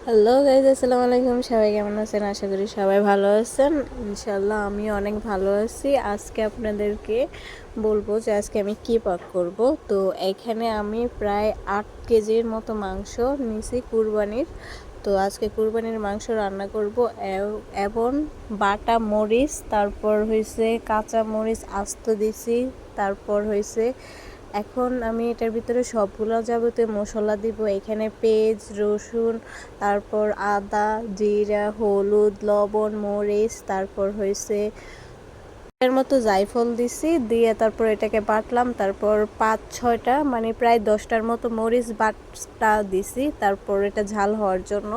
Hello guys, আসসালামু আলাইকুম। সবাই কেমন আছেন? আশা করি সবাই ভালো আছেন। ইনশাল্লাহ আমি অনেক ভালো আছি। আজকে আপনাদেরকে বলবো যে আজকে আমি কি পাক করব। তো এখানে আমি প্রায় 8 কেজির মতো মাংস নিছি কুরবানির। তো আজকে কুরবানির মাংস রান্না করব এবং বাটা মরিচ, তারপর হয়েছে কাঁচা মরিচ আস্ত দিছি, তারপর হয়েছে এখন আমি এটার ভিতরে সবগুলো যাবতীয় মশলা দিব। এখানে পেঁয়াজ, রসুন, তারপর আদা, জিরা, হলুদ, লবণ, মরিচ, তারপর হয়েছে এর মতো জায়ফল দিছি, দিয়ে তারপর এটাকে বাটলাম। তারপর 5-6টা মানে প্রায় 10টার মতো মরিচ বাটা দিছি, তারপর এটা ঝাল হওয়ার জন্য।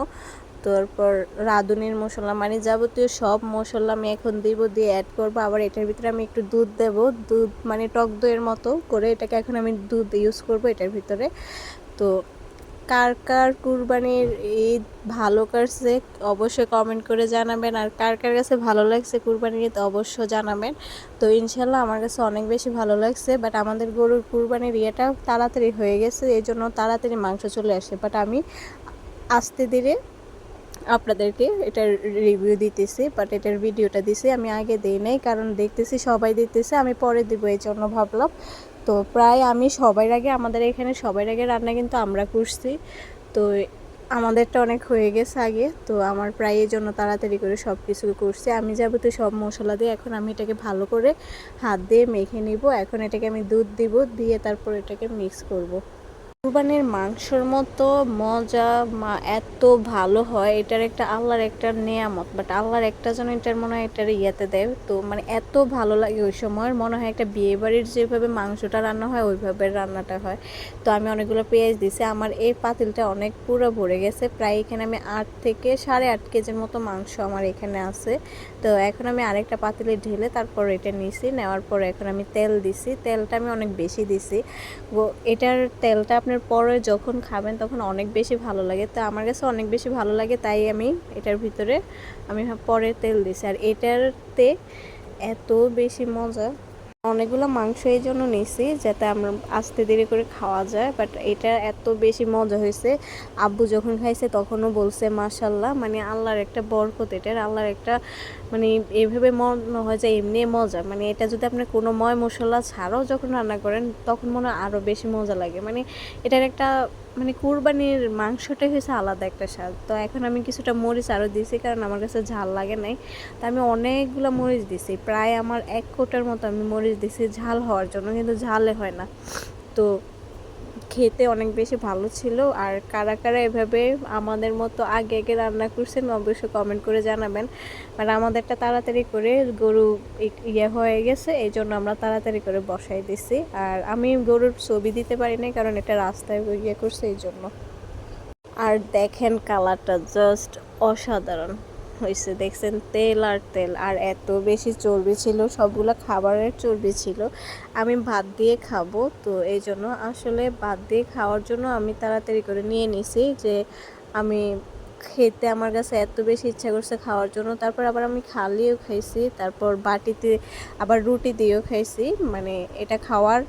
তারপর রাঁধুনির মশলা মানে যাবতীয় সব মশলা আমি এখন দিব, দিয়ে অ্যাড করবো। আবার এটার ভিতরে আমি একটু দুধ দেব, দুধ মানে টক দইয়ের মতো করে এটাকে এখন আমি দুধ ইউজ করব এটার ভিতরে। তো কার কার কুরবানির ঈদ ভালো কাটছে অবশ্যই কমেন্ট করে জানাবেন, আর কার কার কাছে ভালো লাগছে কুরবানির ঈদ অবশ্য জানাবেন। তো ইনশাল্লাহ আমার কাছে অনেক বেশি ভালো লাগছে, বাট আমাদের গরুর কুরবানির ইয়েটা তাড়াতাড়ি হয়ে গেছে, এই জন্য তাড়াতাড়ি মাংস চলে আসে। বাট আমি আস্তে ধীরে আপনাদেরকে এটার রিভিউ দিতেছি, বাট এটার ভিডিওটা দিছি আমি আগে দিই নাই, কারণ দেখতেছি সবাই দিতেছে, আমি পরে দিব, এই জন্য ভাবলাম। তো প্রায় আমি সবার আগে, আমাদের এখানে সবার আগে রান্না কিন্তু আমরা করছি। তো আমাদেরটা অনেক হয়ে গেছে আগে, তো আমার প্রায় এই জন্য তাড়াতাড়ি করে সব কিছু করছি। আমি যাবতীয় সব মশলা দিয়ে এখন আমি এটাকে ভালো করে হাত দিয়ে মেখে নিব। এখন এটাকে আমি দুধ দিব, দিয়ে তারপর এটাকে মিক্স করব। কুরবানির মাংসর মতো মজা এত ভালো হয়, এটার একটা আল্লাহর একটা নেয়ামত, বাট আল্লাহর একটা যেন এটার মনে হয় এটার ইয়েতে দেয়। তো মানে এত ভালো লাগে ওই সময়, মনে হয় একটা বিয়ে বাড়ির যেভাবে মাংসটা রান্না হয় ওইভাবে রান্নাটা হয়। তো আমি অনেকগুলো পেঁয়াজ দিছি, আমার এই পাতিলটা অনেক পুরো ভরে গেছে, প্রায় এখানে আমি 8 থেকে 8.5 কেজির মতো মাংস আমার এখানে আছে। তো এখন আমি আরেকটা পাতিলে ঢেলে তারপর এটা নিছি, নেওয়ার পর এখন আমি তেল দিছি, তেলটা আমি অনেক বেশি দিছি। এটার তেলটা আপনার পরে যখন খাবেন তখন অনেক বেশি ভালো লাগে, তো আমার কাছে অনেক বেশি ভালো লাগে, তাই আমি এটার ভিতরে আমি পরে তেল দিছি। আর এটাতে এত বেশি মজা, অনেকগুলো মাংস এই জন্য নিছি যাতে আমরা আস্তে ধীরে করে খাওয়া যায়, বাট এটা এত বেশি মজা হয়েছে। আব্বু যখন খাইছে তখনও বলছে মাশাল্লাহ, মানে আল্লাহর একটা বরকত, এটার আল্লাহর একটা মানে এইভাবে মনে হয় যে এমনি মজা, মানে এটা যদি আপনি কোনো মশলা ছাড়াও যখন রান্না করেন তখন মনে হয় আরও বেশি মজা লাগে। মানে এটার একটা মানে কুরবানির মাংসটাই হয়েছে আলাদা একটা স্বাদ। তো এখন আমি কিছুটা মরিচ আরও দিয়েছি, কারণ আমার কাছে ঝাল লাগে নাই। তো আমি অনেকগুলো মরিচ দিছি, প্রায় আমার 1 কোটার মতো আমি মরিচ দিছি ঝাল হওয়ার জন্য, কিন্তু ঝালে হয় না। তো খেতে অনেক বেশি ভালো ছিল। আর কারা কারা এভাবে আমাদের মতো আগে আগে রান্না করছেন অবশ্যই কমেন্ট করে জানাবেন। মানে আমাদেরটা তাড়াতাড়ি করে গরু ইয়ে হয়ে গেছে, এই জন্য আমরা তাড়াতাড়ি করে বসাই দিছি। আর আমি গরুর ছবি দিতে পারি নাই, কারণ এটা রাস্তায় ইয়ে করছে এই জন্য। আর দেখেন কালারটা জাস্ট অসাধারণ হয়েছে, দেখছেন তেল আর তেল, আর এত বেশি চর্বি ছিল, সবগুলো খাবারের চর্বি ছিল। আমি ভাত দিয়ে খাবো, তো এই জন্য আসলে ভাত দিয়ে খাওয়ার জন্য আমি তাড়াতাড়ি করে নিয়ে নিছি, যে আমি খেতে আমার কাছে এত বেশি ইচ্ছা করছে খাওয়ার জন্য। তারপর আবার আমি খালিও খাইছি, তারপর বাটিতে আবার রুটি দিয়েও খাইছি। মানে এটা খাওয়ার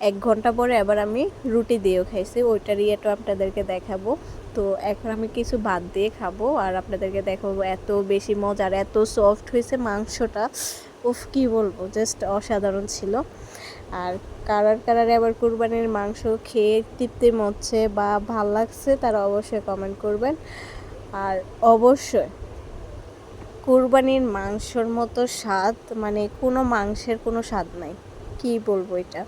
1 ঘন্টা পরে আবার আমি রুটি দিয়েও খাইছি, ওইটার ইয়েটা আপনাদেরকে দেখাবো। তো এখন আমি কিছু ভাত দিয়ে খাবো আর আপনাদেরকে দেখাবো। এত বেশি মজার, এত সফট হয়েছে মাংসটা, উফ কি বলবো, জাস্ট অসাধারণ ছিল। আর কারার কারারে আবার কুরবানির মাংস খেয়ে তৃপ্তি মচ্ছে বা ভাল লাগছে তারা অবশ্যই কমেন্ট করবেন। আর অবশ্যই কুরবানির মাংসর মতো স্বাদ মানে কোনো মাংসের কোনো স্বাদ নাই, কি বলবো এটা।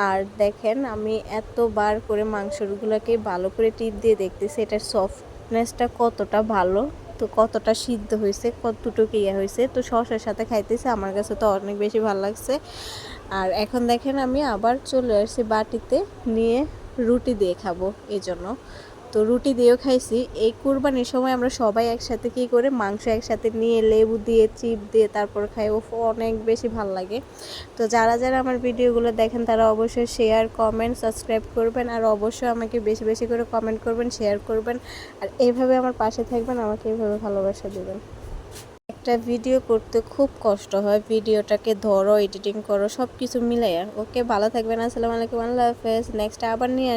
আর দেখেন আমি এতবার করে মাংসগুলোকে ভালো করে টিপ দিয়ে দেখতেছি এটার সফটনেসটা কতটা ভালো, তো কতটা সিদ্ধ হয়েছে, কতটুকু ইয়ে হয়েছে। তো সসের সাথে খাইতেছে, আমার কাছে তো অনেক বেশি ভালো লাগছে। আর এখন দেখেন আমি আবার চলে আসছি বাটিতে নিয়ে, রুটি দিয়ে খাবো এই জন্য। তো রুটি দিয়েও খাইছি। এই কুরবানির সময় আমরা সবাই একসাথে কী করে মাংস একসাথে নিয়ে লেবু দিয়ে চিপ দিয়ে তারপর খাই, ও অনেক বেশি ভাল লাগে। তো যারা যারা আমার ভিডিওগুলো দেখেন তারা অবশ্যই শেয়ার, কমেন্ট, সাবস্ক্রাইব করবেন, আর অবশ্যই আমাকে বেশি বেশি করে কমেন্ট করবেন, শেয়ার করবেন, আর এইভাবে আমার পাশে থাকবেন, আমাকে এইভাবে ভালোবাসা দেবেন। একটা ভিডিও করতে খুব কষ্ট হয়, ভিডিওটাকে ধরো, এডিটিং করো, সব কিছু মিলাইয়া। ওকে, ভালো থাকবেন, আসসালামু আলাইকুম, আল্লাহ হাফেজ। নেক্সট আবার নিয়ে